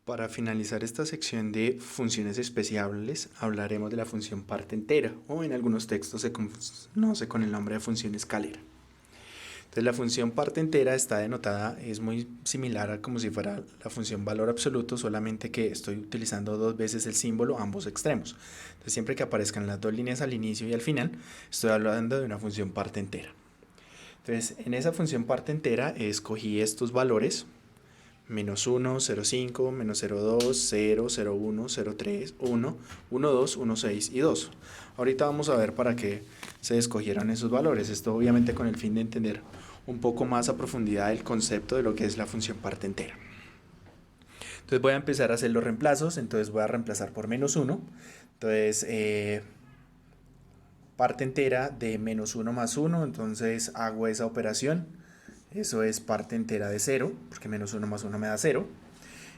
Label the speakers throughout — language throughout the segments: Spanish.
Speaker 1: Para finalizar esta sección de funciones especiales, hablaremos de la función parte entera, o en algunos textos se conoce con el nombre de función escalera. Entonces la función parte entera está denotada, es muy similar a como si fuera la función valor absoluto, solamente que estoy utilizando dos veces el símbolo a ambos extremos. Entonces siempre que aparezcan las dos líneas al inicio y al final, estoy hablando de una función parte entera. Entonces en esa función parte entera escogí estos valores: menos 1, 0,5, menos 0,2, 0, 0,1, 0,3, 1, 1,2, 1,6 y 2. Ahorita vamos a ver para qué se escogieron esos valores. Esto obviamente con el fin de entender un poco más a profundidad el concepto de lo que es la función parte entera. Entonces voy a empezar a hacer los reemplazos. Entonces voy a reemplazar por menos 1. Entonces parte entera de menos 1 más 1. Entonces hago esa operación. Eso es parte entera de 0, porque menos 1 más 1 me da 0.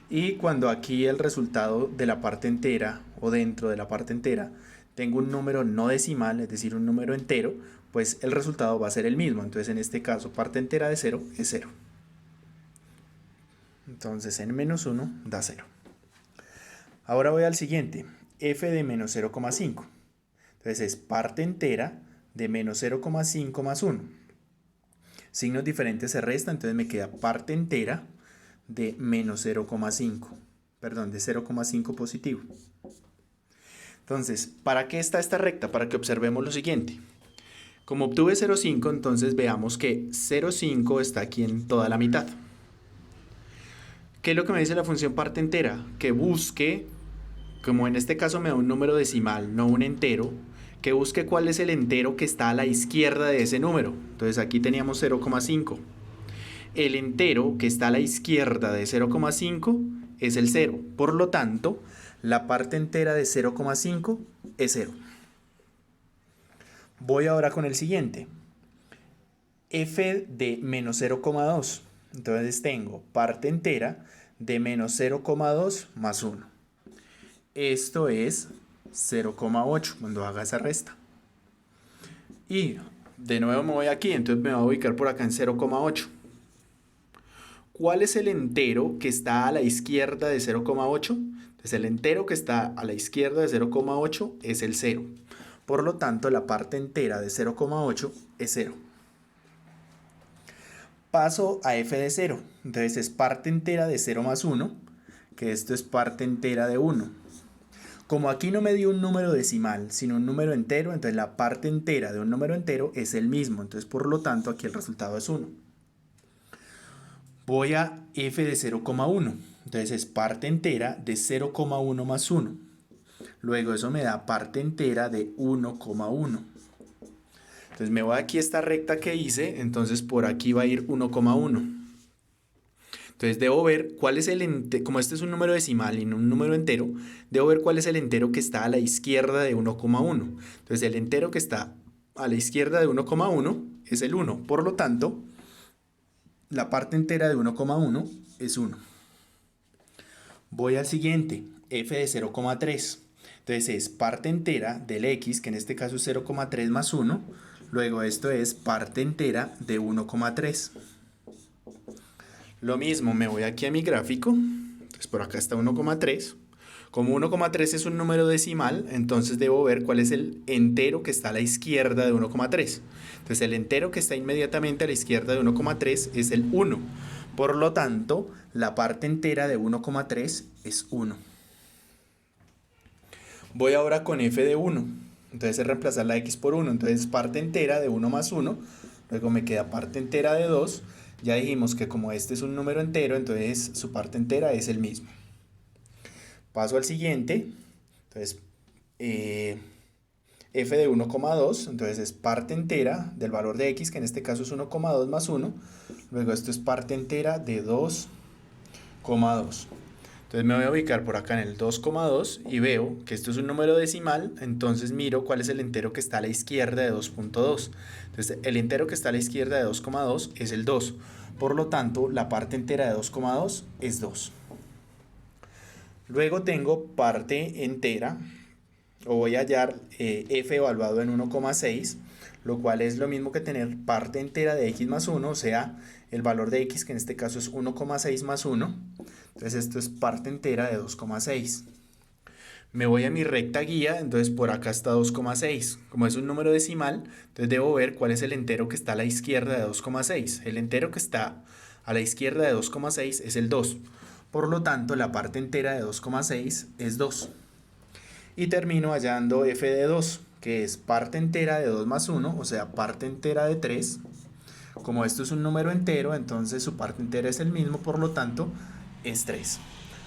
Speaker 1: Y cuando aquí el resultado de la parte entera, o dentro de la parte entera, tengo un número no decimal, es decir, un número entero, pues el resultado va a ser el mismo. Entonces en este caso, parte entera de 0 es 0. Entonces en menos 1 da 0. Ahora voy al siguiente, f de menos 0,5. Entonces es parte entera de menos 0,5 más 1. Signos diferentes se restan, entonces me queda parte entera de menos 0,5. Perdón, de 0,5 positivo. Entonces, ¿para qué está esta recta? Para que observemos lo siguiente. Como obtuve 0,5, entonces veamos que 0,5 está aquí en toda la mitad. ¿Qué es lo que me dice la función parte entera? Que busque, como en este caso me da un número decimal, no un entero, que busque cuál es el entero que está a la izquierda de ese número. Entonces aquí teníamos 0,5. El entero que está a la izquierda de 0,5 es el 0. Por lo tanto, la parte entera de 0,5 es 0. Voy ahora con el siguiente. F de menos 0,2. Entonces tengo parte entera de menos 0,2 más 1. Esto es 0,8 cuando haga esa resta. Y de nuevo me voy aquí, entonces me voy a ubicar por acá en 0,8. ¿Cuál es el entero que está a la izquierda de 0,8? Entonces el entero que está a la izquierda de 0,8 es el 0. Por lo tanto, la parte entera de 0,8 es 0. Paso a f de 0. Entonces es parte entera de 0 más 1, que esto es parte entera de 1. Como aquí no me dio un número decimal, sino un número entero, entonces la parte entera de un número entero es el mismo. Entonces, por lo tanto, aquí el resultado es 1. Voy a f de 0,1. Entonces es parte entera de 0,1 más 1. Luego eso me da parte entera de 1,1. Entonces me voy aquí a esta recta que hice, entonces por aquí va a ir 1,1. Entonces debo ver cuál es el entero, como este es un número decimal y no un número entero, debo ver cuál es el entero que está a la izquierda de 1,1. Entonces el entero que está a la izquierda de 1,1 es el 1. Por lo tanto, la parte entera de 1,1 es 1. Voy al siguiente, f de 0,3. Entonces es parte entera del x, que en este caso es 0,3 más 1. Luego esto es parte entera de 1,3. Lo mismo, me voy aquí a mi gráfico. Entonces por acá está 1,3. Como 1,3 es un número decimal, entonces debo ver cuál es el entero que está a la izquierda de 1,3. Entonces el entero que está inmediatamente a la izquierda de 1,3 es el 1. Por lo tanto, la parte entera de 1,3 es 1. Voy ahora con f de 1. Entonces es reemplazar la x por 1. Entonces parte entera de 1 más 1. Luego me queda parte entera de 2. Ya dijimos que como este es un número entero, entonces su parte entera es el mismo. Paso al siguiente. Entonces f de 1,2. Entonces es parte entera del valor de x, que en este caso es 1,2 más 1. Luego esto es parte entera de 2,2. Entonces me voy a ubicar por acá en el 2,2 y veo que esto es un número decimal, entonces miro cuál es el entero que está a la izquierda de 2,2. Entonces el entero que está a la izquierda de 2,2 es el 2. Por lo tanto, la parte entera de 2,2 es 2. Luego tengo parte entera, o voy a hallar f evaluado en 1,6, lo cual es lo mismo que tener parte entera de x más 1, o sea, el valor de x, que en este caso es 1,6 más 1. Entonces esto es parte entera de 2,6. Me voy a mi recta guía, entonces por acá está 2,6. Como es un número decimal, entonces debo ver cuál es el entero que está a la izquierda de 2,6. El entero que está a la izquierda de 2,6 es el 2. Por lo tanto, la parte entera de 2,6 es 2. Y termino hallando f de 2, que es parte entera de 2 más 1, o sea, parte entera de 3. Como esto es un número entero, entonces su parte entera es el mismo, por lo tanto, es 3.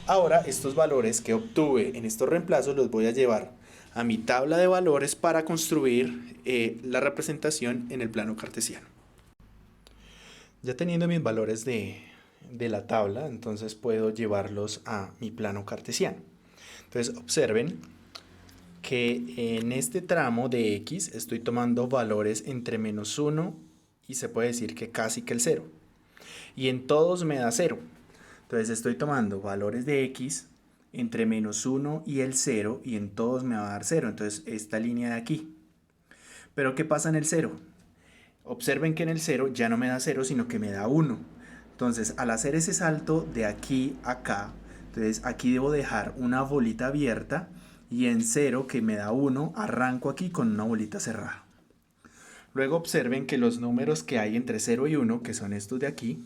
Speaker 1: Ahora, estos valores que obtuve en estos reemplazos los voy a llevar a mi tabla de valores para construir la representación en el plano cartesiano. Ya teniendo mis valores de la tabla, entonces puedo llevarlos a mi plano cartesiano. Entonces, observen que en este tramo de X estoy tomando valores entre menos 1 y se puede decir que casi que el 0. Y en todos me da 0. Entonces estoy tomando valores de X entre menos 1 y el 0 y en todos me va a dar 0. Entonces esta línea de aquí. Pero ¿qué pasa en el 0? Observen que en el 0 ya no me da 0 sino que me da 1. Entonces al hacer ese salto de aquí a acá, entonces aquí debo dejar una bolita abierta y en 0 que me da 1 arranco aquí con una bolita cerrada. Luego observen que los números que hay entre 0 y 1, que son estos de aquí,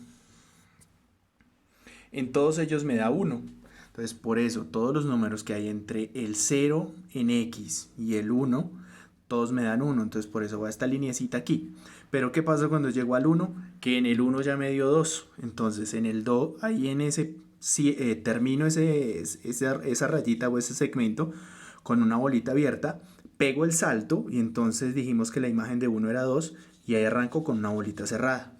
Speaker 1: en todos ellos me da 1. Entonces por eso todos los números que hay entre el 0 en X y el 1, todos me dan 1. Entonces por eso va esta lineecita aquí. Pero ¿qué pasa cuando llego al 1? Que en el 1 ya me dio 2. Entonces en el 2, ahí en ese, termino esa rayita o ese segmento con una bolita abierta, pego el salto y entonces dijimos que la imagen de 1 era 2 y ahí arranco con una bolita cerrada.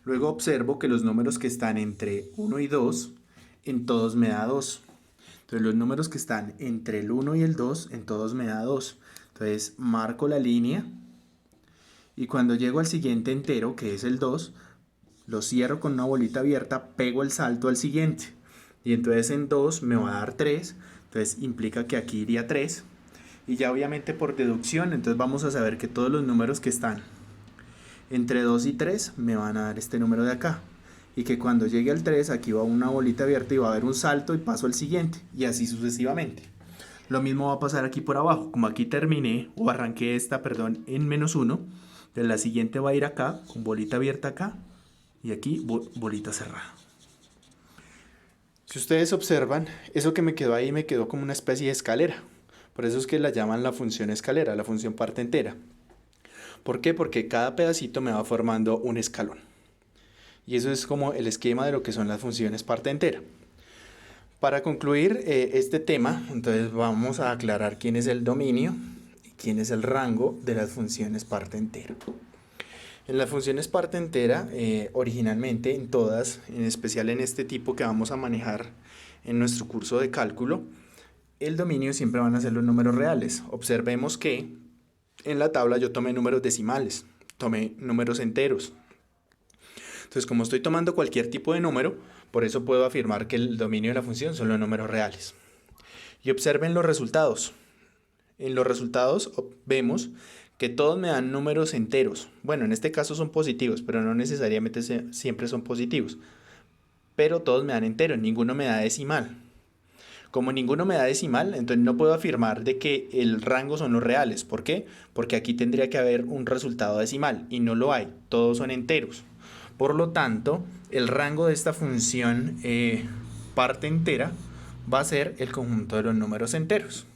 Speaker 1: Luego observo que los números que están entre 1 y 2, en todos me da 2. Entonces los números que están entre el 1 y el 2, en todos me da 2. Entonces marco la línea y cuando llego al siguiente entero, que es el 2, lo cierro con una bolita abierta, pego el salto al siguiente. Y entonces en 2 me va a dar 3, entonces implica que aquí iría 3. Y ya obviamente por deducción, entonces vamos a saber que todos los números que están entre 2 y 3 me van a dar este número de acá. Y que cuando llegue al 3 aquí va una bolita abierta y va a haber un salto y paso al siguiente. Y así sucesivamente. Lo mismo va a pasar aquí por abajo. Como aquí terminé o arranqué esta, perdón, en menos 1. Entonces la siguiente va a ir acá con bolita abierta acá. Y aquí bolita cerrada. Si ustedes observan, eso que me quedó ahí me quedó como una especie de escalera. Por eso es que la llaman la función escalera, la función parte entera. ¿Por qué? Porque cada pedacito me va formando un escalón. Y eso es como el esquema de lo que son las funciones parte entera. Para concluir este tema, entonces vamos a aclarar quién es el dominio y quién es el rango de las funciones parte entera. En las funciones parte entera, originalmente en todas, en especial en este tipo que vamos a manejar en nuestro curso de cálculo, el dominio siempre van a ser los números reales. Observemos que en la tabla yo tomé números decimales, tomé números enteros. Entonces, como estoy tomando cualquier tipo de número, por eso puedo afirmar que el dominio de la función son los números reales. Y observen los resultados. En los resultados vemos que todos me dan números enteros. Bueno, en este caso son positivos, pero no necesariamente siempre son positivos. Pero todos me dan enteros, ninguno me da decimal. Como ninguno me da decimal, entonces no puedo afirmar de que el rango son los reales. ¿Por qué? Porque aquí tendría que haber un resultado decimal y no lo hay, todos son enteros. Por lo tanto, el rango de esta función parte entera va a ser el conjunto de los números enteros.